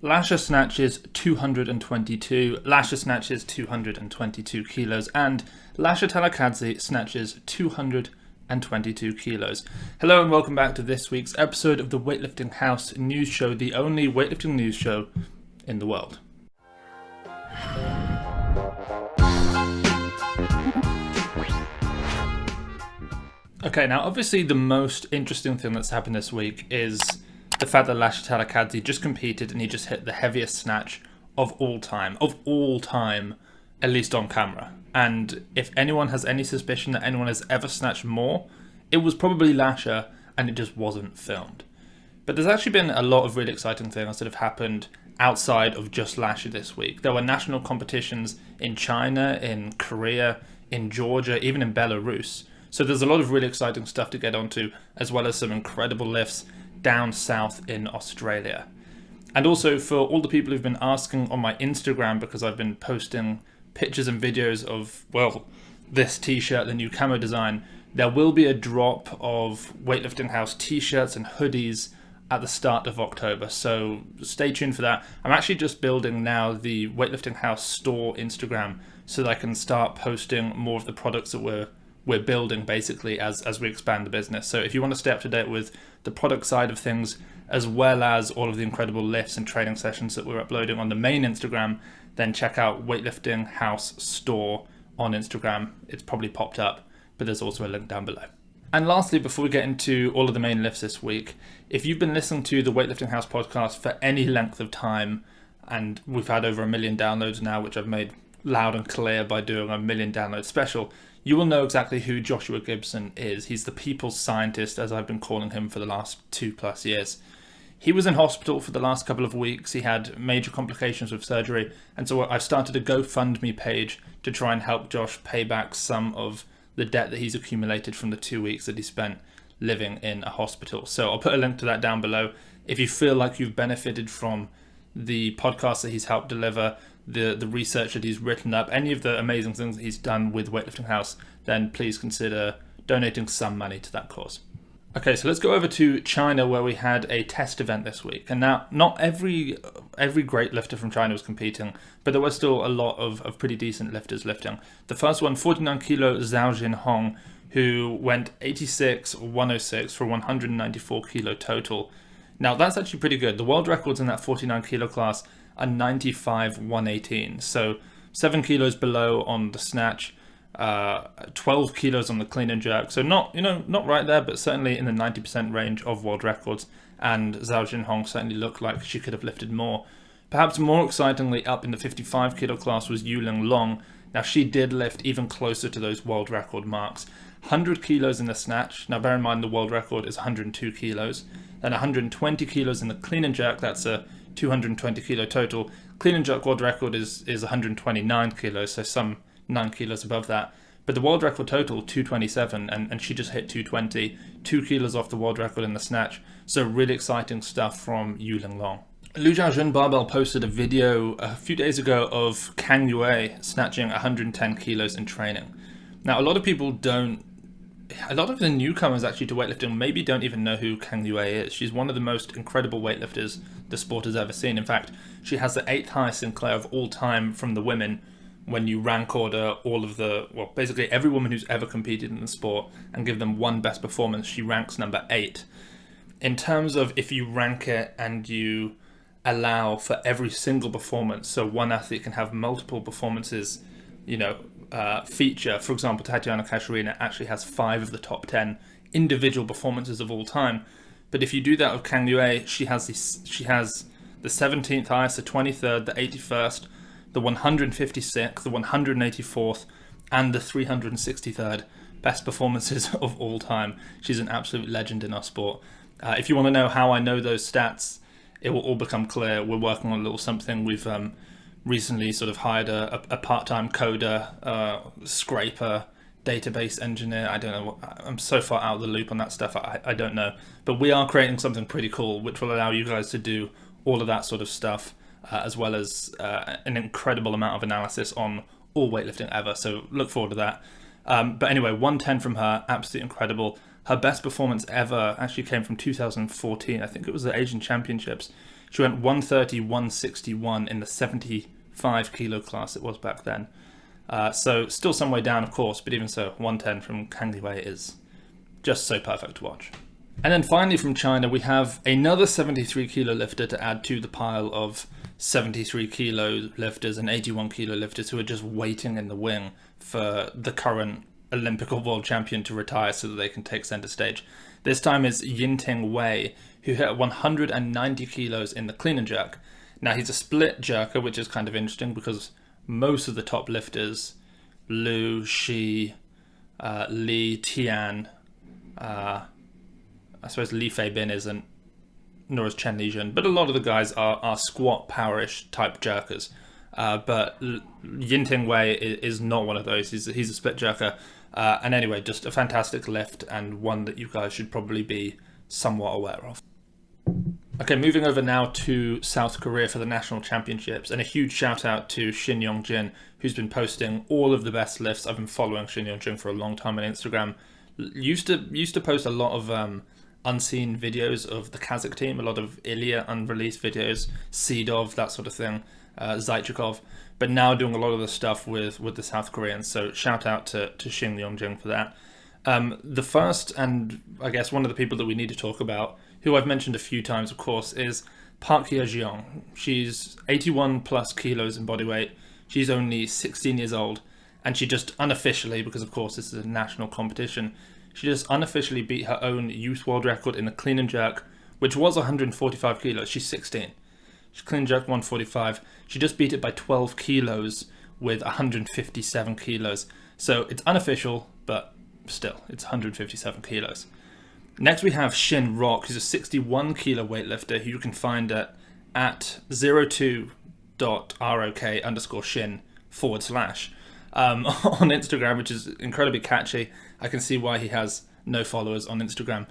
Lasha snatches 222, Lasha snatches 222 kilos, and Lasha Talakhadze snatches 222 kilos. Hello and welcome back to this week's episode of the Weightlifting House news show, the only weightlifting news show in the world. Okay, now obviously the most interesting thing that's happened this week is the fact that Lasha Talakhadze just competed and he just hit the heaviest snatch of all time, at least on camera. And if anyone has any suspicion that anyone has ever snatched more, it was probably Lasha, and it just wasn't filmed. But there's actually been a lot of really exciting things that have happened outside of just Lasha this week. There were national competitions in China, in Korea, in Georgia, even in Belarus. So there's a lot of really exciting stuff to get onto, as well as some incredible lifts down south in Australia. And also for all the people who've been asking on my Instagram, because I've been posting pictures and videos of, well, this t-shirt, the new camo design, there will be a drop of Weightlifting House t-shirts and hoodies at the start of October, so stay tuned for that. I'm actually just building now the Weightlifting House store Instagram so that I can start posting more of the products that we're building basically as we expand the business. So if you want to stay up to date with the product side of things, as well as all of the incredible lifts and training sessions that we're uploading on the main Instagram, then check out Weightlifting House Store on Instagram. It's probably popped up, but there's also a link down below. And lastly, before we get into all of the main lifts this week, if you've been listening to the Weightlifting House podcast for any length of time, and we've had over 1 million downloads now, which I've made loud and clear by doing a 1 million download special, you will know exactly who Joshua Gibson is. He's the people's scientist, as I've been calling him for the last 2+ years. He was in hospital for the last couple of weeks. He had major complications with surgery, and so I've started a GoFundMe page to try and help Josh pay back some of the debt that he's accumulated from the 2 weeks that he spent living in a hospital. So I'll put a link to that down below. If you feel like you've benefited from the podcast that he's helped deliver, the research that he's written up, any of the amazing things that he's done with Weightlifting House, then please consider donating some money to that cause. Okay, so let's go over to China, where we had a test event this week. And now, not every great lifter from China was competing, but there were still a lot of pretty decent lifters lifting. The first one, 49-kilo Ziaziulin, who went 86-106 for 194-kilo total. Now, that's actually pretty good. The world records in that 49-kilo class are 95-118, so 7 kilos below on the snatch, 12 kilos on the clean and jerk. So not right there, but certainly in the 90% range of world records. And Ziaziulin certainly looked like she could have lifted more. Perhaps more excitingly, up in the 55-kilo class was Yuling Long. Now, she did lift even closer to those world record marks. 100 kilos in the snatch. Now, bear in mind the world record is 102 kilos. Then 120 kilos in the clean and jerk. That's a 220 kilo total. Clean and jerk world record is 129 kilos, so some 9 kilos above that. But the world record total, 227, and she just hit 220, 2 kilos off the world record in the snatch. So really exciting stuff from Yuling Long. Lu Jiaojun Barbell posted a video a few days ago of Kang snatching 110 kilos in training. Now, a lot of the newcomers actually to weightlifting maybe don't even know who Kang is. She's one of the most incredible weightlifters the sport has ever seen. In fact, she has the 8th highest Sinclair of all time from the women when you rank order basically every woman who's ever competed in the sport and give them one best performance. She ranks number 8. In terms of if you rank it and you allow for every single performance, so one athlete can have multiple performances, feature. For example, Tatiana Kasharina actually has 5 of the top 10 individual performances of all time. But if you do that with Kang she has the 17th highest, the 23rd, the 81st, the 156th, the 184th, and the 363rd best performances of all time. She's an absolute legend in our sport. If you want to know how I know those stats, it will all become clear. We're working on a little something. We've recently sort of hired a part-time coder, scraper, database engineer. I don't know. I'm so far out of the loop on that stuff. I don't know. But we are creating something pretty cool, which will allow you guys to do all of that sort of stuff, as well as an incredible amount of analysis on all weightlifting ever. So look forward to that. But anyway, 110 from her, absolutely incredible. Her best performance ever actually came from 2014. I think it was the Asian Championships. She went 130, 161 in the 75 kilo class it was back then. So still some way down, of course, but even so, 110 from Kang is just so perfect to watch. And then finally from China, we have another 73 kilo lifter to add to the pile of 73 kilo lifters and 81 kilo lifters who are just waiting in the wing for the current Olympic or world champion to retire so that they can take center stage. This time is Yinting Wei, who hit 190 kilos in the clean and jerk. Now he's a split jerker, which is kind of interesting because most of the top lifters, Liu, Shi, Li, Tian, I suppose Li Feibin isn't, nor is Chen Lijun, but a lot of the guys are squat powerish type jerkers. But Yinting Wei is not one of those. He's a split jerker. And anyway, just a fantastic lift and one that you guys should probably be somewhat aware of. Okay, moving over now to South Korea for the national championships, and a huge shout out to Shin Yong-jin, who's been posting all of the best lifts. I've been following Shin Yong-jin for a long time on Instagram. Used to post a lot of unseen videos of the Kazakh team, a lot of Ilya unreleased videos, Sidov, that sort of thing, Zaichikov, but now doing a lot of the stuff with the South Koreans, so shout out to Shin Yong-jin for that. The first, and I guess one of the people that we need to talk about, who I've mentioned a few times, of course, is Park Hye-jeong. She's 81 plus kilos in body weight. She's only 16 years old, and she just unofficially, because of course this is a national competition, she just unofficially beat her own youth world record in the clean and jerk, which was 145 kilos. She's 16. She clean and jerked 145. She just beat it by 12 kilos with 157 kilos. So it's unofficial, but still, it's 157 kilos. Next we have Shin Rock, who's a 61 kilo weightlifter who you can find at 02.rok_shin/ on Instagram, which is incredibly catchy. I can see why he has no followers on Instagram.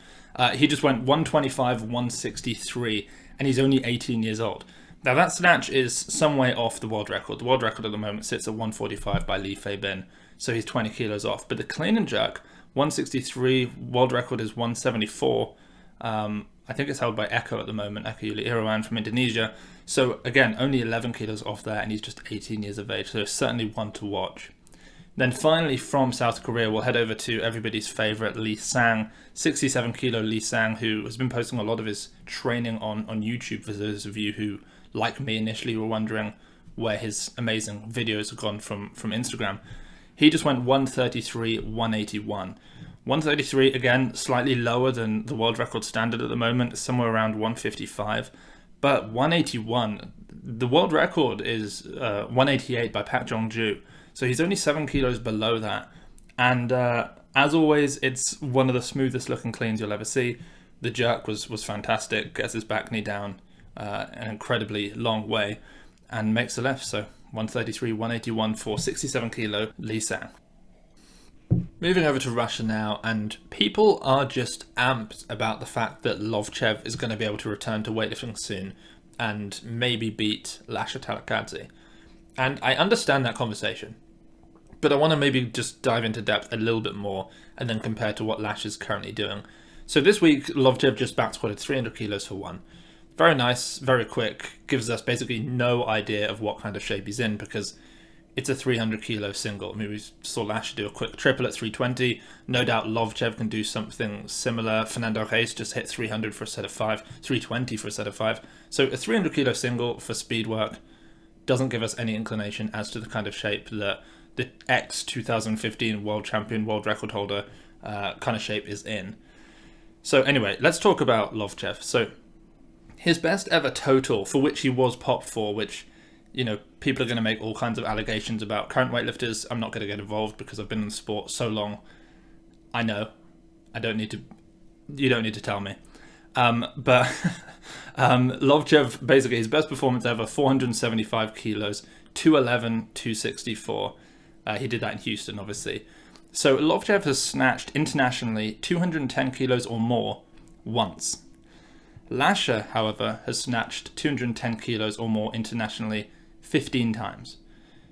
He just went 125, 163, and he's only 18 years old. Now that snatch is some way off the world record. The world record at the moment sits at 145 by Li Feibin, so he's 20 kilos off. But the clean and jerk, 163, world record is 174. I think it's held by Eko at the moment, Eko Yuli Irawan from Indonesia. So again, only 11 kilos off there, and he's just 18 years of age, so certainly one to watch. Then finally from South Korea, we'll head over to everybody's favourite Lee Sang, 67 kilo Lee Sang, who has been posting a lot of his training on YouTube for those of you who, like me initially, were wondering where his amazing videos have gone from Instagram. He just went 133, 181. 133, again, slightly lower than the world record standard at the moment, somewhere around 155. But 181, the world record is 188 by Pak Jong-ju. So he's only 7 kilos below that. And as always, it's one of the smoothest looking cleans you'll ever see. The jerk was fantastic, gets his back knee down an incredibly long way and makes the lift. So 133, 181 for 67 kilo Lee Sang. Moving over to Russia now, and people are just amped about the fact that Lovchev is going to be able to return to weightlifting soon and maybe beat Lasha Talakhadze. And I understand that conversation, but I want to maybe just dive into depth a little bit more and then compare to what Lash is currently doing. So this week, Lovchev just back squatted 300 kilos for one. Very nice, very quick, gives us basically no idea of what kind of shape he's in because it's a 300 kilo single. I mean, we saw Lash do a quick triple at 320. No doubt Lovchev can do something similar. Fernando Reis just hit 300 for a set of 5, 320 for a set of 5. So a 300 kilo single for speed work doesn't give us any inclination as to the kind of shape that the ex-2015 world champion, world record holder kind of shape is in. So anyway, let's talk about Lovchev. So his best ever total, for which he was popped for, which, you know, people are going to make all kinds of allegations about current weightlifters. I'm not going to get involved because I've been in the sport so long. I know. You don't need to tell me. But Lovchev, basically his best performance ever, 475 kilos, 211, 264. He did that in Houston, obviously. So Lovchev has snatched internationally 210 kilos or more once. Lasha, however, has snatched 210 kilos or more internationally 15 times.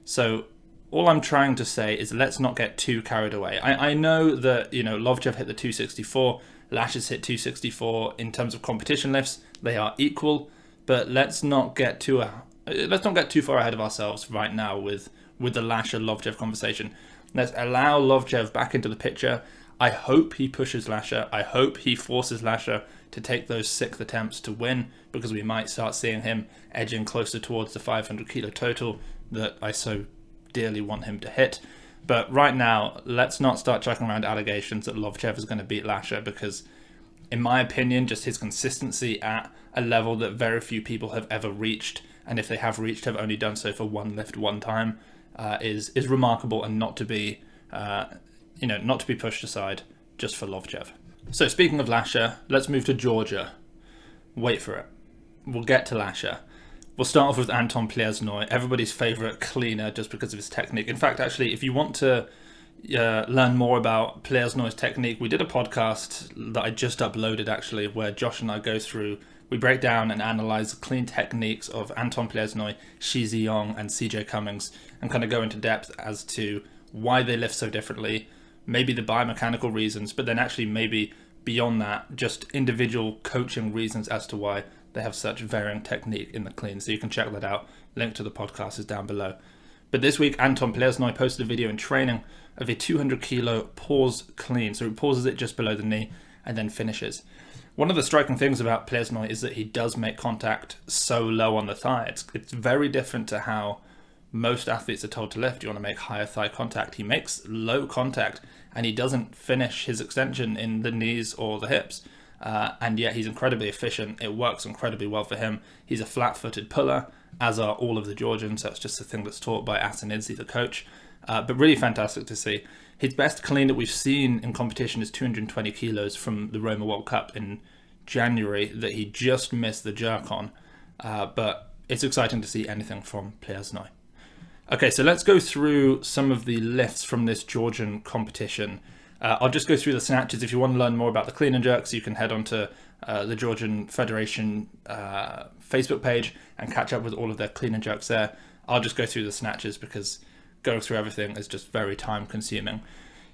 So all I'm trying to say is let's not get too carried away. I know that, you know, Lovchev hit the 264, Lasha's hit 264 in terms of competition lifts. They are equal, But let's not get too far ahead of ourselves right now with the Lasha Lovchev conversation. Let's allow Lovchev back into the picture. I hope he pushes Lasha. I hope he forces Lasha to take those 6th attempts to win, because we might start seeing him edging closer towards the 500 kilo total that I so dearly want him to hit. But right now, let's not start chucking around allegations that Lovchev is going to beat Lasha, because in my opinion, just his consistency at a level that very few people have ever reached, and if they have reached, have only done so for one lift one time, is remarkable, and not to be pushed aside just for Lovchev. So speaking of Lasha, let's move to Georgia. Wait for it. We'll get to Lasha. We'll start off with Anton Pliesnoi, everybody's favourite cleaner just because of his technique. In fact, actually, if you want to learn more about Pliesnoi's technique, we did a podcast that I just uploaded, actually, where Josh and I go through, we break down and analyse the clean techniques of Anton Pliesnoi, Shi Ziyong, and CJ Cummings, and kind of go into depth as to why they lift so differently, maybe the biomechanical reasons, but then actually maybe beyond that, just individual coaching reasons as to why they have such varying technique in the clean. So you can check that out. Link to the podcast is down below. But this week, Anton Pliesnoi posted a video in training of a 200 kilo pause clean. So he pauses it just below the knee and then finishes. One of the striking things about Pliesnoi is that he does make contact so low on the thigh. It's very different to how most athletes are told to lift. You want to make higher thigh contact. He makes low contact, and he doesn't finish his extension in the knees or the hips. And yet he's incredibly efficient. It works incredibly well for him. He's a flat-footed puller, as are all of the Georgians. That's just a thing that's taught by Asayonak, the coach. But really fantastic to see. His best clean that we've seen in competition is 220 kilos from the Roma World Cup in January that he just missed the jerk on. But it's exciting to see anything from Pliesnoi. Okay, so let's go through some of the lifts from this Georgian competition. I'll just go through the snatches. If you want to learn more about the clean and jerks, you can head on to the Georgian Federation Facebook page and catch up with all of their clean and jerks there. I'll just go through the snatches because going through everything is just very time consuming.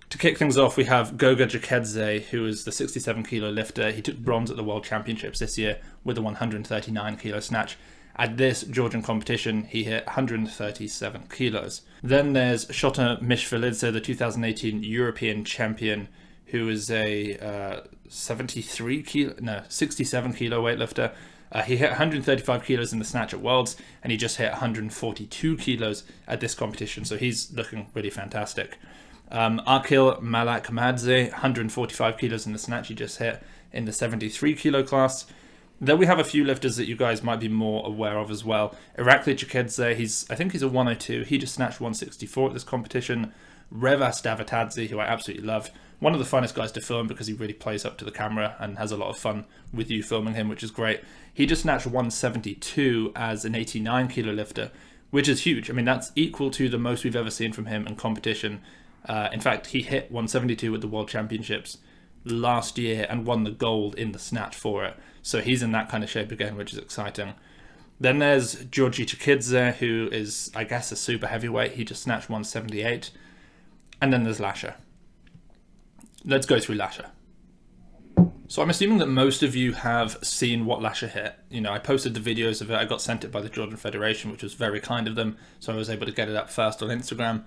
To kick things off, we have Goga Jakedze, who is the 67 kilo lifter. He took bronze at the World Championships this year with a 139 kilo snatch. At this Georgian competition, he hit 137 kilos. Then there's Shota Mishvelidze, the 2018 European champion, who is a 67 kilo weightlifter. He hit 135 kilos in the snatch at Worlds, and he just hit 142 kilos at this competition, so he's looking really fantastic. Akil Malakmadze, 145 kilos in the snatch, he just hit in the 73 kilo class. Then we have a few lifters that you guys might be more aware of as well. Irakli Chakedze, I think he's a 102. He just snatched 164 at this competition. Revas Davitadze, who I absolutely love. One of the funnest guys to film because he really plays up to the camera and has a lot of fun with you filming him, which is great. He just snatched 172 as an 89 kilo lifter, which is huge. I mean, that's equal to the most we've ever seen from him in competition. In fact, he hit 172 at the World Championships last year and won the gold in the snatch for it. So he's in that kind of shape again, which is exciting. Then there's Georgi Chikidze, who is, I guess, a super heavyweight. He just snatched 178. And then there's Lasha. Let's go through Lasha. So I'm assuming that most of you have seen what Lasha hit. You know, I posted the videos of it. I got sent it by the Georgian Federation, which was very kind of them. So I was able to get it up first on Instagram.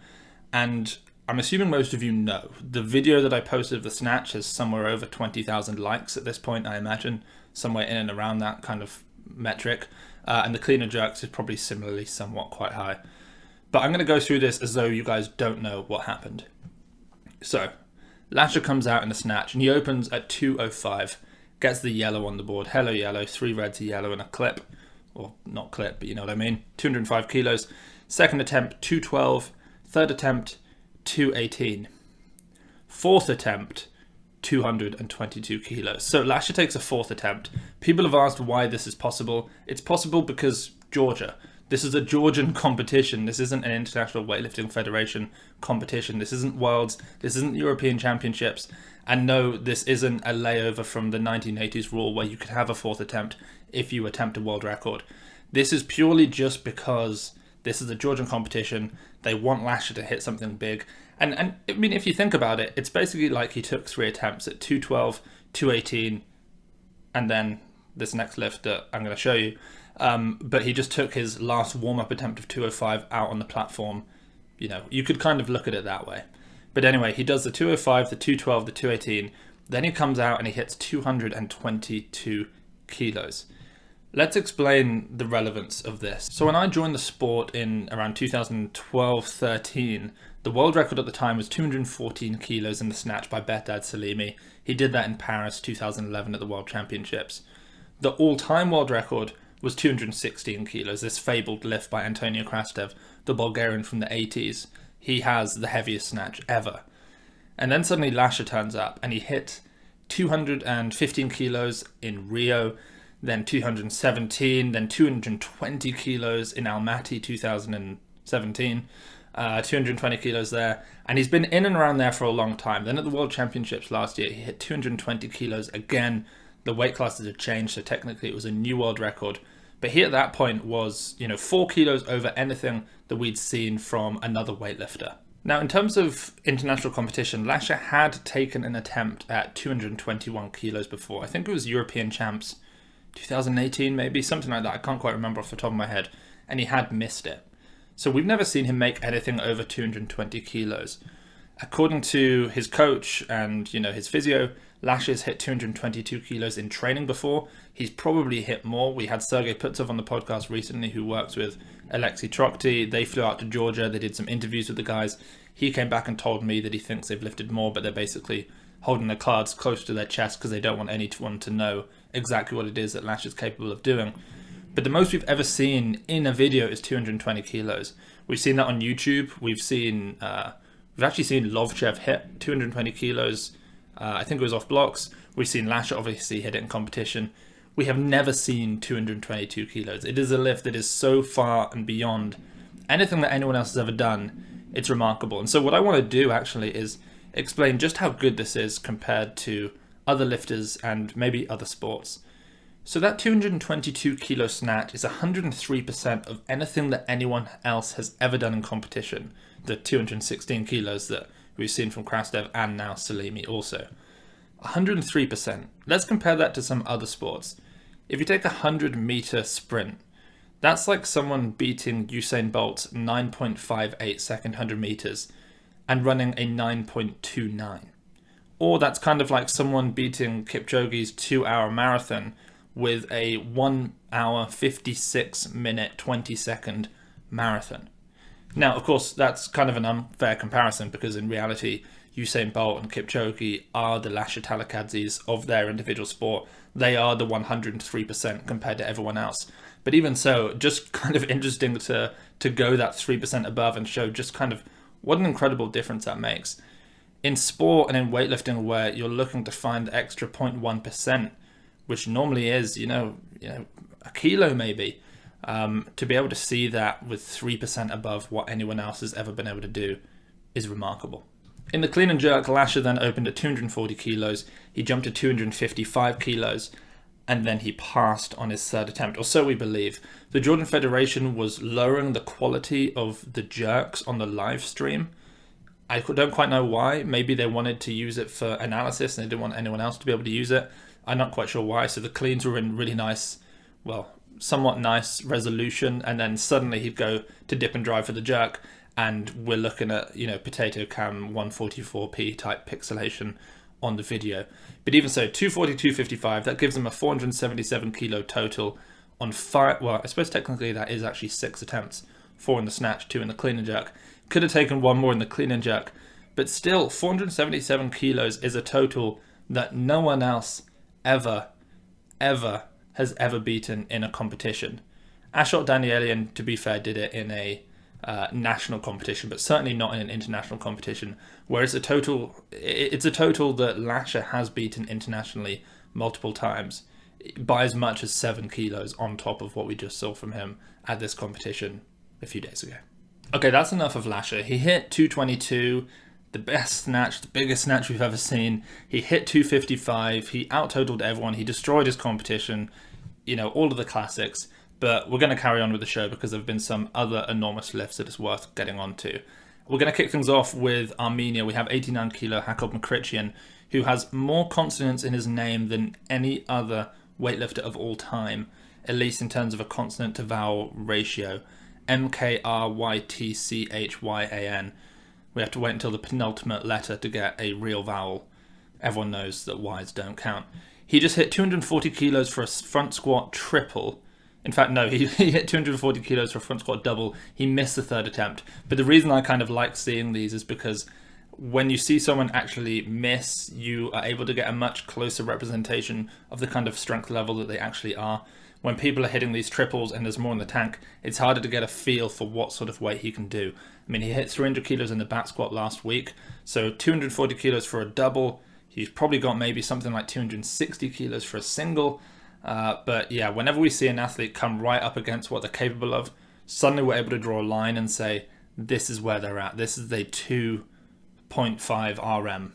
And I'm assuming most of you know. The video that I posted of the snatch has somewhere over 20,000 likes at this point, I imagine. Somewhere in and around that kind of metric. And the clean and jerks is probably similarly somewhat quite high. But I'm going to go through this as though you guys don't know what happened. So, Lasha comes out in the snatch and he opens at 205. Gets the yellow on the board. Hello yellow, 3 reds, a yellow and a clip. Or not clip, but you know what I mean. 205 kilos. Second attempt, 212. Third attempt, 218. Fourth attempt, 222 kilos. So Lasha takes a fourth attempt. People have asked why this is possible. It's possible because Georgia. This is a Georgian competition. This isn't an International Weightlifting Federation competition. This isn't Worlds. This isn't European Championships. And no, this isn't a layover from the 1980s rule where you could have a fourth attempt if you attempt a world record. This is purely just because this is a Georgian competition. They want Lasha to hit something big. And I mean, if you think about it, it's basically like he took 3 attempts at 212, 218, and then this next lift that I'm going to show you. But he just took his last warm-up attempt of 205 out on the platform. You could kind of look at it that way. But anyway, he does the 205, the 212, the 218. Then he comes out and he hits 222 kilos. Let's explain the relevance of this. So when I joined the sport in around 2012-13, the world record at the time was 214 kilos in the snatch by Behdad Salimi. He did that in Paris 2011 at the World Championships. The all-time world record was 216 kilos, this fabled lift by Anton Krastev, the Bulgarian from the 80s. He has the heaviest snatch ever. And then suddenly Lasha turns up and he hit 215 kilos in Rio, then 217, then 220 kilos in Almaty 2017, 220 kilos there. And he's been in and around there for a long time. Then at the World Championships last year, he hit 220 kilos again. The weight classes had changed, so technically it was a new world record. But he at that point was, 4 kilos over anything that we'd seen from another weightlifter. Now, in terms of international competition, Lasha had taken an attempt at 221 kilos before. I think it was European Champs 2018, maybe, something like that. I can't quite remember off the top of my head. And he had missed it. So we've never seen him make anything over 220 kilos. According to his coach and, his physio, Lasha's hit 222 kilos in training before. He's probably hit more. We had Sergey Putsov on the podcast recently who works with Alexei Trokhty. They flew out to Georgia. They did some interviews with the guys. He came back and told me that he thinks they've lifted more, but they're basically holding their cards close to their chest because they don't want anyone to know exactly what it is that Lasha's capable of doing. But the most we've ever seen in a video is 220 kilos. We've seen that on YouTube. We've actually seen Lovchev hit 220 kilos. I think it was off blocks. We've seen Lasha obviously hit it in competition. We have never seen 222 kilos. It is a lift that is so far and beyond anything that anyone else has ever done. It's remarkable. And so what I want to do actually is explain just how good this is compared to other lifters and maybe other sports. So that 222 kilo snatch is 103% of anything that anyone else has ever done in competition. The 216 kilos that we've seen from Krastev and now Salimi also. 103%. Let's compare that to some other sports. If you take a 100-meter sprint, that's like someone beating Usain Bolt's 9.58 second 100 meters and running a 9.29. Or that's kind of like someone beating Kipchoge's 2-hour marathon with a 1 hour 56 minute 20 second marathon. Now, of course, that's kind of an unfair comparison because in reality, Usain Bolt and Kipchoge are the Lasha Talakhadzes of their individual sport. They are the 103% compared to everyone else. But even so, just kind of interesting to go that 3% above and show just kind of what an incredible difference that makes. In sport and in weightlifting where you're looking to find the extra 0.1%, which normally is, a kilo maybe, to be able to see that with 3% above what anyone else has ever been able to do is remarkable. In the clean and jerk, Lasha then opened at 240 kilos. He jumped to 255 kilos, and then he passed on his third attempt, or so we believe. The Georgian Federation was lowering the quality of the jerks on the live stream. I don't quite know why. Maybe they wanted to use it for analysis and they didn't want anyone else to be able to use it. I'm not quite sure why. So the cleans were in really nice, somewhat nice resolution, and then suddenly he'd go to dip and drive for the jerk, and we're looking at, potato cam 144p type pixelation on the video. But even so, 240-255, that gives him a 477 kilo total on 5, I suppose technically that is actually 6 attempts, 4 in the snatch, 2 in the clean and jerk. Could have taken 1 more in the clean and jerk, but still 477 kilos is a total that no one else ever has ever beaten in a competition. Ashot Danielian, to be fair, did it in a national competition, but certainly not in an international competition, where it's a total that Lasha has beaten internationally multiple times by as much as 7 kilos on top of what we just saw from him at this competition a few days ago. Okay, that's enough of Lasha. He hit 222, the best snatch, the biggest snatch we've ever seen. He hit 255, he out-totaled everyone, he destroyed his competition, all of the classics. But we're going to carry on with the show because there have been some other enormous lifts that it's worth getting onto. We're going to kick things off with Armenia. We have 89 kilo Hakob Mkrytchyan, who has more consonants in his name than any other weightlifter of all time. at least in terms of a consonant to vowel ratio. Mkrytchyan. We have to wait until the penultimate letter to get a real vowel. Everyone knows that Ys don't count. He just hit 240 kilos for a front squat triple. In fact, no, he hit 240 kilos for a front squat double. He missed the third attempt. But the reason I kind of like seeing these is because when you see someone actually miss, you are able to get a much closer representation of the kind of strength level that they actually are. When people are hitting these triples and there's more in the tank, it's harder to get a feel for what sort of weight he can do. I mean, he hit 300 kilos in the back squat last week, so 240 kilos for a double. He's probably got maybe something like 260 kilos for a single. But yeah, whenever we see an athlete come right up against what they're capable of, suddenly we're able to draw a line and say, this is where they're at. This is a 2.5 RM,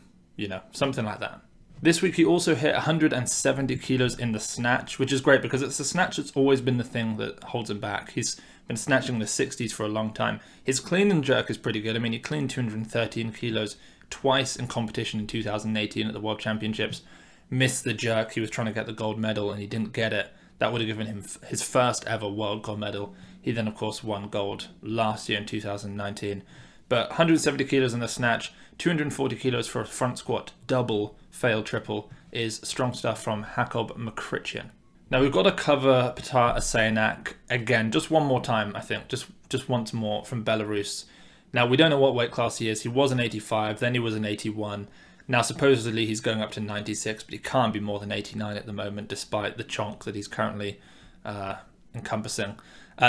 something like that. This week he also hit 170 kilos in the snatch, which is great because it's the snatch that's always been the thing that holds him back. He's been snatching the 60s for a long time. His clean and jerk is pretty good. I mean, he cleaned 213 kilos twice in competition in 2018 at the World Championships. Missed the jerk. He was trying to get the gold medal and he didn't get it. That would have given him his first ever world gold medal. He then, of course, won gold last year in 2019. But 170 kilos in the snatch, 240 kilos for a front squat double, failed triple, is strong stuff from Hakob Mkrytchyan. Now we've got to cover Petr Asayonak again, just one more time, I think, just once more, from Belarus. Now we don't know what weight class he is. He was an 85, then he was an 81. Now, supposedly he's going up to 96, but he can't be more than 89 at the moment, despite the chonk that he's currently encompassing.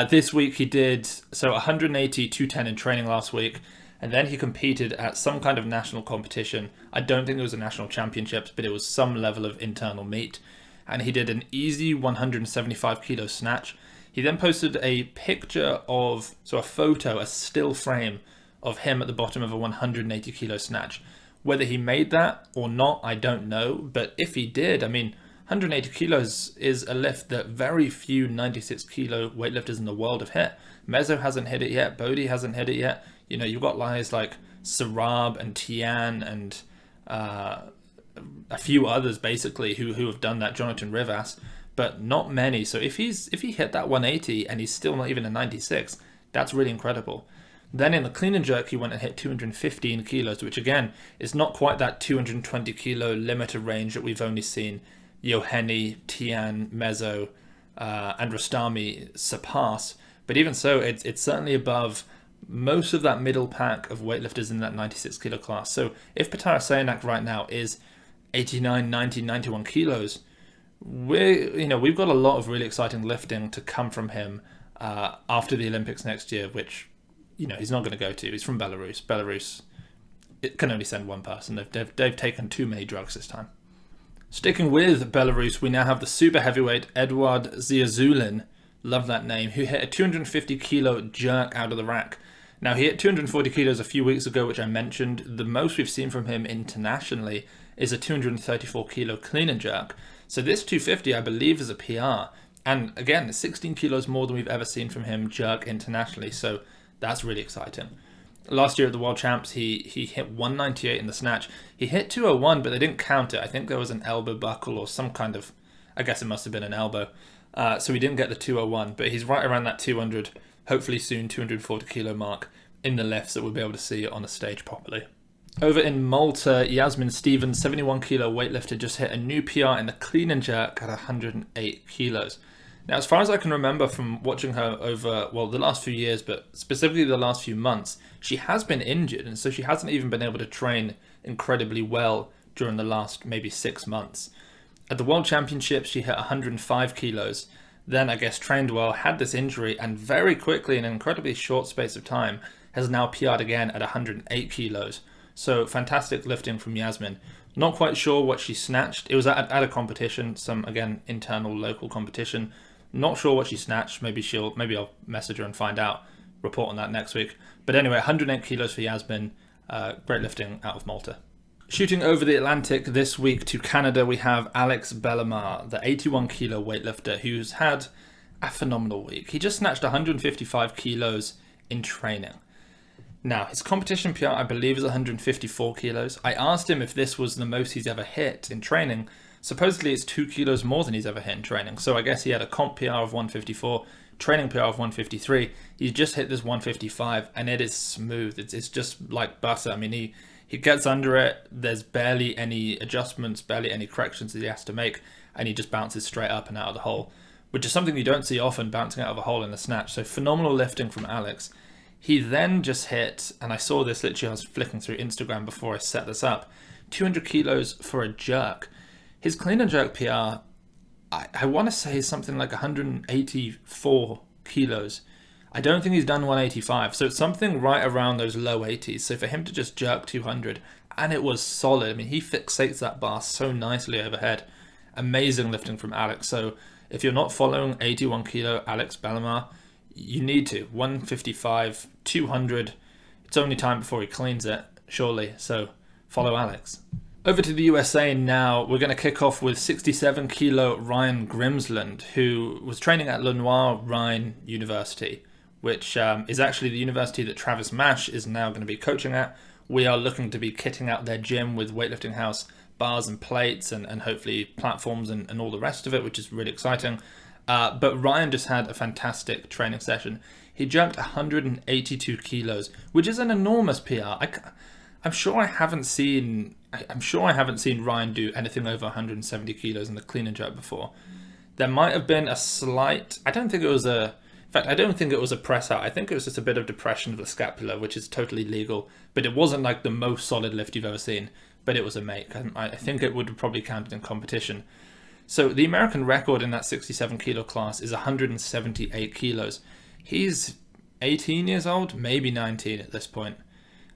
This week he did 180, 210 in training last week, and then he competed at some kind of national competition. I don't think it was a national championships, but it was some level of internal meet. And he did an easy 175 kilo snatch. He then posted a picture of, a photo, a still frame of him at the bottom of a 180 kilo snatch. Whether he made that or not, I don't know. But if he did, 180 kilos is a lift that very few 96 kilo weightlifters in the world have hit. Mezzo hasn't hit it yet. Bodhi hasn't hit it yet. You've got guys like Sarab and Tian and a few others basically who have done that. Jonathan Rivas, but not many. So if he hit that 180 and he's still not even a 96, that's really incredible. Then in the clean and jerk, he went and hit 215 kilos, which again is not quite that 220 kilo limiter range that we've only seen Yoheni, Tian, Mezzo, and Rostami surpass. But even so, it's certainly above most of that middle pack of weightlifters in that 96 kilo class. So if Petr Asayonak right now is 89, 90, 91 kilos, we've got a lot of really exciting lifting to come from him after the Olympics next year, which he's not going to go to. He's from Belarus. Belarus, it can only send one person. They've taken too many drugs this time. Sticking with Belarus, we now have the super heavyweight Eduard Ziaziulin, love that name, who hit a 250 kilo jerk out of the rack. Now, he hit 240 kilos a few weeks ago, which I mentioned. The most we've seen from him internationally is a 234 kilo clean and jerk. So this 250, I believe, is a PR. And again, 16 kilos more than we've ever seen from him jerk internationally. So that's really exciting. Last year at the World Champs, he hit 198 in the snatch. He hit 201, but they didn't count it. I think there was an elbow buckle or some kind of, I guess it must have been an elbow. So he didn't get the 201, but he's right around that 200, hopefully soon 240 kilo mark in the lifts that we'll be able to see on a stage properly. Over in Malta, Yazmin Steven, 71 kilo weightlifter, just hit a new PR in the clean and jerk at 108 kilos. Now, as far as I can remember from watching her over, the last few years, but specifically the last few months, she has been injured, and so she hasn't even been able to train incredibly well during the last maybe 6 months. At the World Championships, she hit 105 kilos, then I guess trained well, had this injury, and very quickly, in an incredibly short space of time, has now PR'd again at 108 kilos. So fantastic lifting from Yazmin. Not quite sure what she snatched. It was at a competition, some, again, internal local competition. Not sure what she snatched. Maybe I'll message her and find out. Report on that next week. But anyway, 108 kilos for Yazmin. Great lifting out of Malta. Shooting over the Atlantic this week to Canada, we have Alex Bellamare, the 81 kilo weightlifter, who's had a phenomenal week. He just snatched 155 kilos in training. Now, his competition PR, I believe, is 154 kilos. I asked him if this was the most he's ever hit in training, Supposedly it's 2 kilos more than he's ever hit in training. So I guess he had a comp PR of 154, training PR of 153. He's just hit this 155, and it is smooth. It's just like butter. I mean, he gets under it. There's barely any adjustments, barely any corrections that he has to make, and he just bounces straight up and out of the hole, which is something you don't see often, bouncing out of a hole in a snatch. So phenomenal lifting from Alex. He then just hit, and I saw this literally, I was flicking through Instagram before I set this up, 200 kilos for a jerk. His clean and jerk PR, I want to say something like 184 kilos. I don't think he's done 185, so it's something right around those low 80s. So for him to just jerk 200, and it was solid. I mean, he fixates that bar so nicely overhead. Amazing lifting from Alex. So if you're not following 81 kilo Alex Bellamare, you need to. 155, 200. It's only time before he cleans it, surely. So follow Alex. Over to the USA now. We're going to kick off with 67 kilo Ryan Grimsland, who was training at Lenoir Rhine University, which is actually the university that Travis Mash is now going to be coaching at. We are looking to be kitting out their gym with Weightlifting House bars and plates and hopefully platforms and all the rest of it, which is really exciting. But Ryan just had a fantastic training session. He jerked 182 kilos, which is an enormous PR. I'm sure I haven't seen Ryan do anything over 170 kilos in the clean and jerk before. There might have been a slight. I don't think it was a press out. I think it was just a bit of depression of the scapula, which is totally legal. But it wasn't like the most solid lift you've ever seen. But it was a make. I think it would have probably counted in competition. So the American record in that 67 kilo class is 178 kilos. He's 18 years old, maybe 19 at this point.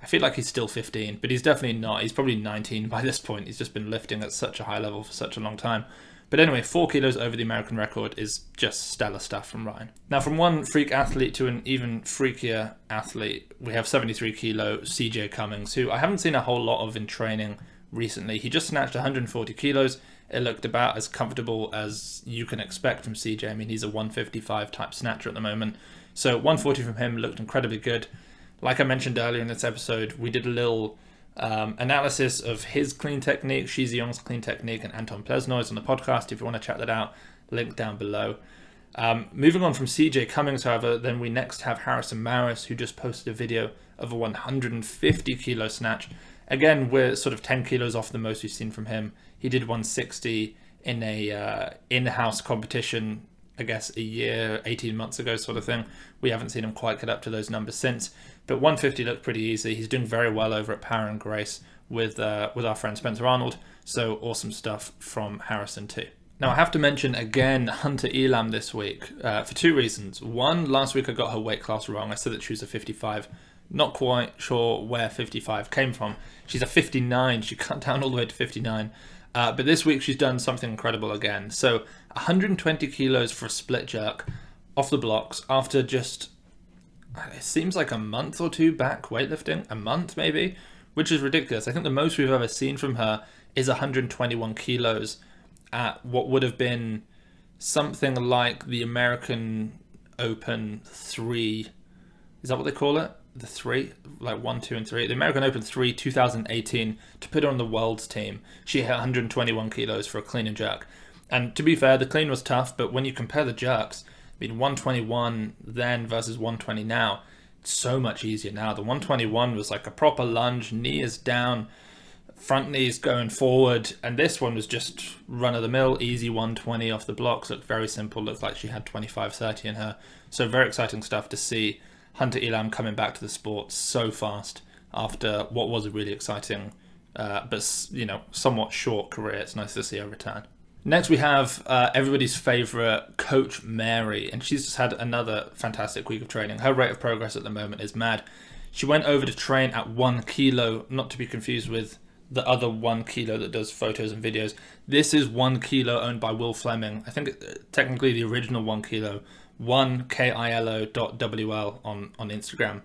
I feel like he's still 15, but he's definitely not. He's probably 19 by this point. He's just been lifting at such a high level for such a long time. But anyway, 4 kilos over the American record is just stellar stuff from Ryan. Now, from one freak athlete to an even freakier athlete, we have 73 kilo CJ Cummings, who I haven't seen a whole lot of in training recently. He just snatched 140 kilos. It looked about as comfortable as you can expect from CJ. I mean, he's a 155 type snatcher at the moment. So 140 from him looked incredibly good. Like I mentioned earlier in this episode, we did a little analysis of his clean technique, Shi Ziyong's clean technique, and Anton Pliesnoi's on the podcast. If you want to check that out, link down below. Moving on from CJ Cummings, however, then we next have Harrison Maurus, who just posted a video of a 150 kilo snatch. Again, we're sort of 10 kilos off the most we've seen from him. He did 160 in a in-house competition, I guess, a year, 18 months ago sort of thing. We haven't seen him quite get up to those numbers since. But 150 looked pretty easy. He's doing very well over at Power and Grace with our friend Spencer Arnold. So awesome stuff from Harrison too. Now, I have to mention again Hunter Elam this week for two reasons. One, last week I got her weight class wrong. I said that she was a 55. Not quite sure where 55 came from. She's a 59. She cut down all the way to 59. But this week she's done something incredible again. So 120 kilos for a split jerk off the blocks after just, it seems like a month or two back weightlifting. A month maybe, which is ridiculous. I think the most we've ever seen from her is 121 kilos at what would have been something like the American Open 3. Is that what they call it? The 3? Like 1, 2, and 3. The American Open 3 2018 to put her on the world's team. She hit 121 kilos for a clean and jerk. And to be fair, the clean was tough, but when you compare the jerks, I mean, 121 then versus 120 now, it's so much easier now. The 121 was like a proper lunge, knee is down, front knees going forward, and this one was just run-of-the-mill, easy 120 off the blocks. Looked very simple, looked like she had 25-30 in her. So very exciting stuff to see Hunter Elam coming back to the sport so fast after what was a really exciting but somewhat short career. It's nice to see her return. Next we have everybody's favourite Coach Mary, and she's just had another fantastic week of training. Her rate of progress at the moment is mad. She went over to train at 1 kilo, not to be confused with the other 1 kilo that does photos and videos. This is 1 kilo owned by Will Fleming. I think technically the original 1 kilo, 1kilo.wl on Instagram.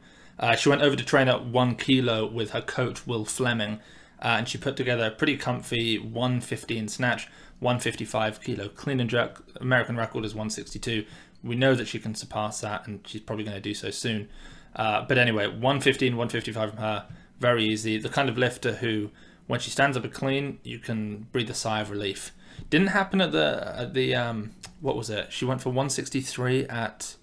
She went over to train at 1 kilo with her coach Will Fleming, and she put together a pretty comfy 115 snatch, 155 kilo clean and jerk. American record is 162. We know that she can surpass that, and she's probably going to do so soon. But anyway, 115, 155 from her, very easy. The kind of lifter who, when she stands up a clean, you can breathe a sigh of relief. Didn't happen at the what was it? She went for 163 at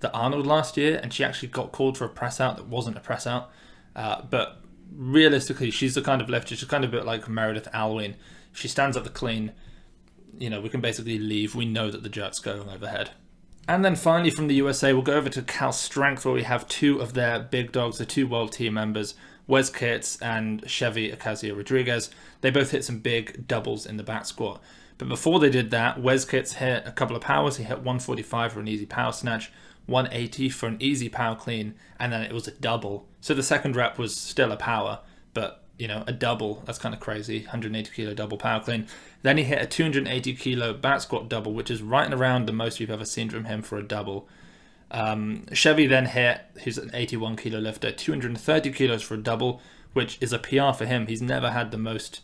the Arnold last year, and she actually got called for a press out that wasn't a press out. But realistically, she's the kind of lifter. She's kind of a bit like Meredith Alwyn. If she stands up the clean, you know, we can basically leave. We know that the jerk's going overhead. And then finally from the USA, we'll go over to Cal Strength, where we have two of their big dogs, the two world team members, Wes Kitts and Chevy Ocasio Rodriguez. They both hit some big doubles in the back squat. But before they did that, Wes Kitts hit a couple of powers. He hit 145 for an easy power snatch, 180 for an easy power clean, and then it was a double. So the second rep was still a power, but you know, a double, that's kind of crazy, 180 kilo double power clean. Then he hit a 280 kilo back squat double, which is right and around the most we've ever seen from him for a double. Chevy then hit, who's an 81 kilo lifter, 230 kilos for a double, which is a PR for him. He's never had the most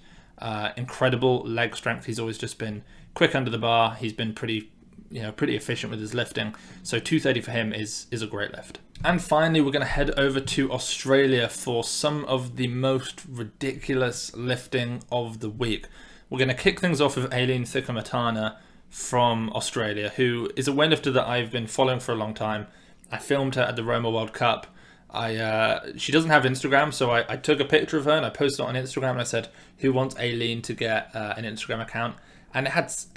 incredible leg strength. He's always just been quick under the bar. He's been pretty efficient with his lifting. So 230 for him is a great lift. And finally, we're going to head over to Australia for some of the most ridiculous lifting of the week. We're going to kick things off with Eileen Cikamatana from Australia, who is a weightlifter that I've been following for a long time. I filmed her at the Roma World Cup. She doesn't have Instagram, so I took a picture of her and I posted it on Instagram, and I said, who wants Eileen to get an Instagram account? And it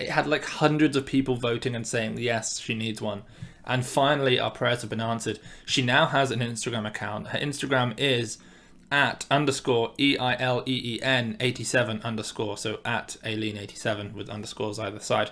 had like hundreds of people voting and saying, yes, she needs one. And finally, our prayers have been answered. She now has an Instagram account. Her Instagram is @_EILEEN 87_, so @Eileen 87 with underscores either side.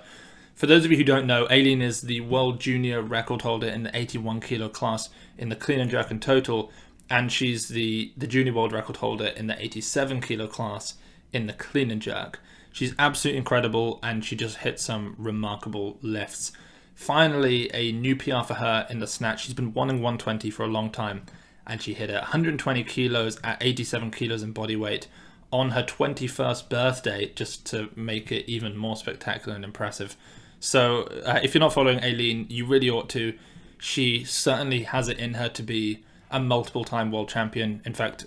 For those of you who don't know, Eileen is the world junior record holder in the 81 kilo class in the clean and jerk and total, and she's the junior world record holder in the 87 kilo class in the clean and jerk. She's absolutely incredible, and she just hit some remarkable lifts. Finally, a new PR for her in the snatch. She's been wanting 120 for a long time, and she hit it 120 kilos at 87 kilos in body weight on her 21st birthday, just to make it even more spectacular and impressive. So if you're not following Eileen, you really ought to. She certainly has it in her to be a multiple-time world champion. In fact,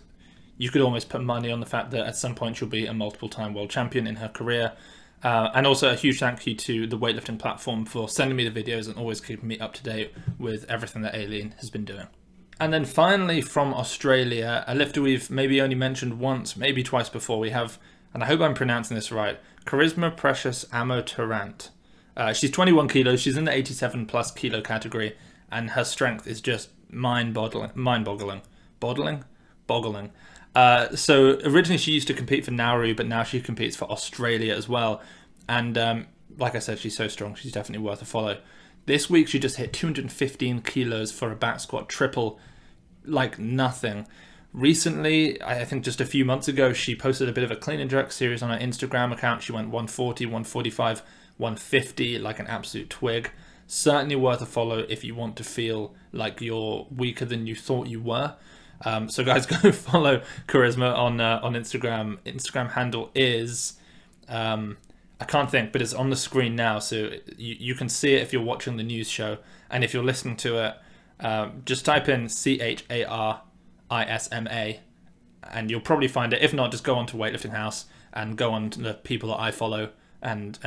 you could almost put money on the fact that at some point she'll be a multiple-time world champion in her career. And also a huge thank you to the weightlifting platform for sending me the videos and always keeping me up to date with everything that Eileen has been doing. And then finally from Australia, a lifter we've maybe only mentioned once, maybe twice before, we have, and I hope I'm pronouncing this right, Charisma Precious Amo Tarrant. She's 21 kilos, she's in the 87 plus kilo category, and her strength is just mind-boggling. Boggling. So originally she used to compete for Nauru, but now she competes for Australia as well. And like I said, she's so strong, she's definitely worth a follow. This week she just hit 215 kilos for a back squat triple, like nothing. Recently, I think just a few months ago, she posted a bit of a clean and jerk series on her Instagram account. She went 140, 145, 150, like an absolute twig. Certainly worth a follow if you want to feel like you're weaker than you thought you were. So guys, go follow Charisma on Instagram. Instagram handle is, I can't think, but it's on the screen now. So you can see it if you're watching the news show. And if you're listening to it, just type in CHARISMA and you'll probably find it. If not, just go on to Weightlifting House and go on to the people that I follow and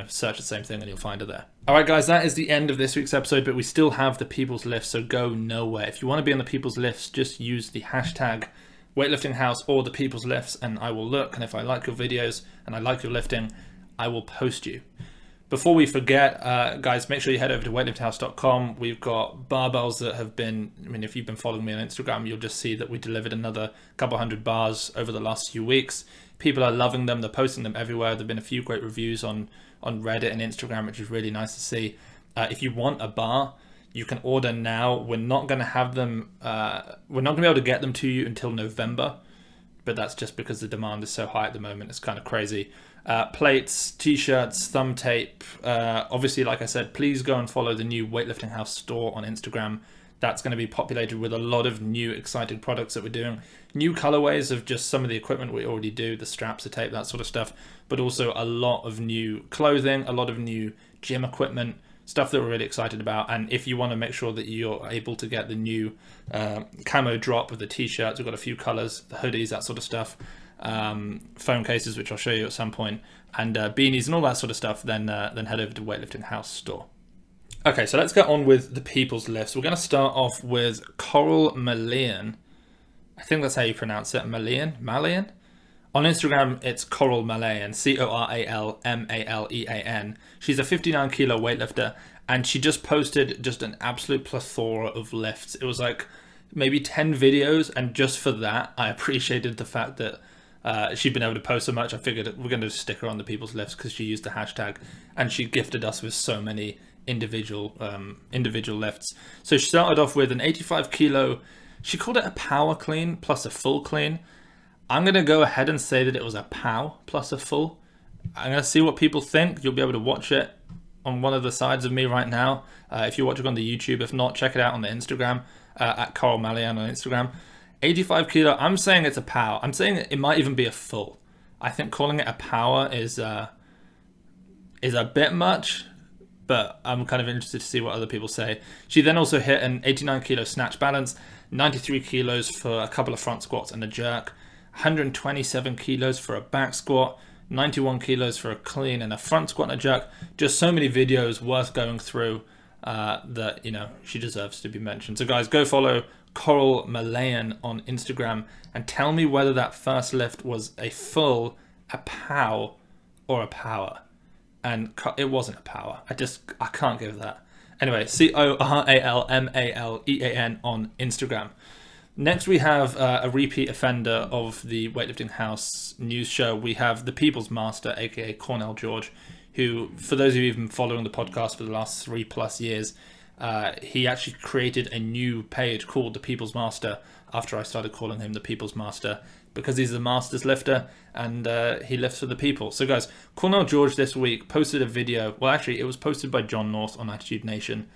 search the same thing and you'll find it there. All right, guys, that is the end of this week's episode, but we still have the People's Lift, so go nowhere. If you want to be on the People's Lifts, just use the hashtag Weightlifting House or the People's Lifts, and I will look, and if I like your videos and I like your lifting, I will post you. Before we forget, guys, make sure you head over to weightliftinghouse.com. We've got barbells that have been, if you've been following me on Instagram, you'll just see that we delivered another couple hundred bars over the last few weeks. People are loving them. They're posting them everywhere. There have been a few great reviews on Reddit and Instagram, which is really nice to see. If you want a bar, you can order now. We're not going to have them. We're not going to be able to get them to you until November, but that's just because the demand is so high at the moment. It's kind of crazy. Plates, t-shirts, thumb tape. Obviously, like I said, please go and follow the new Weightlifting House store on Instagram. That's going to be populated with a lot of new exciting products that we're doing. New colorways of just some of the equipment we already do, the straps, the tape, that sort of stuff. But also a lot of new clothing, a lot of new gym equipment, stuff that we're really excited about. And if you want to make sure that you're able to get the new camo drop with the t-shirts, we've got a few colors, the hoodies, that sort of stuff. phone cases, which I'll show you at some point, and beanies and all that sort of stuff, then head over to Weightlifting House store. Okay, so let's get on with the people's lifts. We're going to start off with Coral Malian. I think that's how you pronounce it. Malian? On Instagram, it's Coral Malayan, Coralmalean. She's a 59 kilo weightlifter, and she just posted just an absolute plethora of lifts. It was like maybe 10 videos, and just for that, I appreciated the fact that she'd been able to post so much. I figured we're going to stick her on the people's lifts because she used the hashtag, and she gifted us with so many individual lifts. So she started off with an 85 kilo, she called it a power clean plus a full clean. I'm going to go ahead and say that it was a POW plus a full. I'm going to see what people think. You'll be able to watch it on one of the sides of me right now. If you're watching on the YouTube, if not, check it out on the Instagram, at Coral Malian on Instagram. 85 kilo, I'm saying it's a POW. I'm saying it might even be a full. I think calling it a power is a bit much, but I'm kind of interested to see what other people say. She then also hit an 89 kilo snatch balance, 93 kilos for a couple of front squats and a jerk, 127 kilos for a back squat, 91 kilos for a clean and a front squat and a jerk. Just so many videos worth going through that, you know, she deserves to be mentioned. So guys, go follow Coral Malayan on Instagram and tell me whether that first lift was a full, a POW, or a power. And it wasn't a power. I can't give that. Anyway, Coralmalean on Instagram. Next, we have a repeat offender of the Weightlifting House news show. We have the People's Master, aka Cornell George, who, for those of you who've been following the podcast for the last 3+ years, he actually created a new page called the People's Master after I started calling him the People's Master, because he's the Masters lifter and he lifts for the people. So guys, Cornell George this week posted a video. Well, actually, it was posted by John North on Attitude Nation.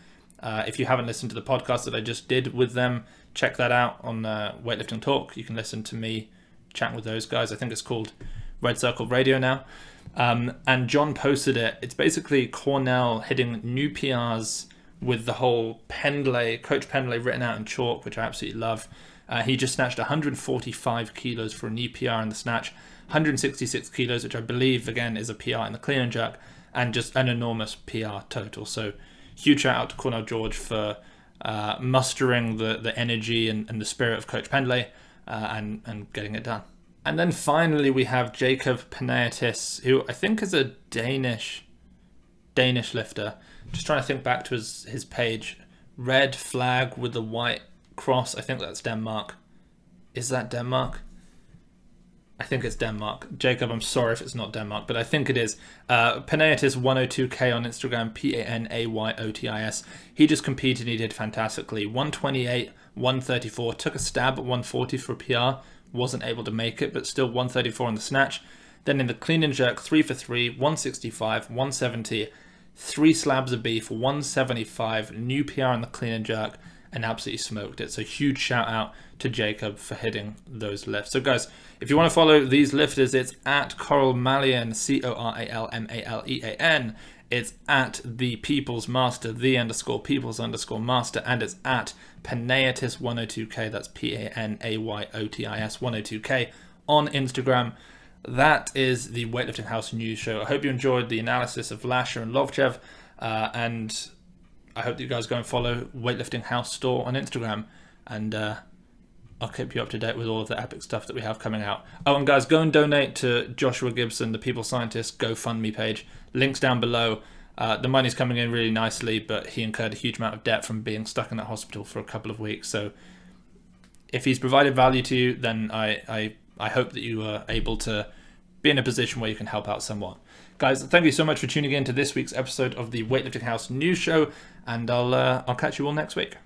If you haven't listened to the podcast that I just did with them, check that out on Weightlifting Talk. You can listen to me chatting with those guys. I think it's called Red Circle Radio now. And John posted it. It's basically Cornell hitting new PRs with the whole Pendlay, Coach Pendlay written out in chalk, which I absolutely love. He just snatched 145 kilos for a new PR in the snatch, 166 kilos, which I believe, again, is a PR in the clean and jerk, and just an enormous PR total. So huge shout out to Cornell George for mustering the energy and the spirit of Coach Pendlay and getting it done. And then finally we have Jacob Panayotis, who I think is a Danish lifter. Just trying to think back to his page. Red flag with the white cross. I think that's Denmark. Is that Denmark? I think it's Denmark. Jacob, I'm sorry if it's not Denmark, but I think it is. Panayotis 102k on Instagram, Panayotis. He just competed and he did fantastically. 128, 134, took a stab at 140 for a PR, wasn't able to make it, but still 134 on the snatch. Then in the clean and jerk, 3 for 3, 165, 170, 3 slabs of beef, 175, new PR in the clean and jerk, and absolutely smoked it. So huge shout out to Jacob for hitting those lifts. So guys, if you want to follow these lifters, it's at Coral Malian, Coralmalean. It's at the People's Master, _People's_Master, and it's at Panayotis 102k. That's Panayotis 102k on Instagram. That is the Weightlifting House news show. I hope you enjoyed the analysis of Lasha and Lovchev, and I hope that you guys go and follow Weightlifting House store on Instagram, and I'll keep you up to date with all of the epic stuff that we have coming out. Oh, and guys, go and donate to Joshua Gibson, the People Scientist GoFundMe page. Links down below. The money's coming in really nicely, but he incurred a huge amount of debt from being stuck in that hospital for a couple of weeks. So if he's provided value to you, then I hope that you are able to be in a position where you can help out somewhat. Guys, thank you so much for tuning in to this week's episode of the Weightlifting House news show, and I'll catch you all next week.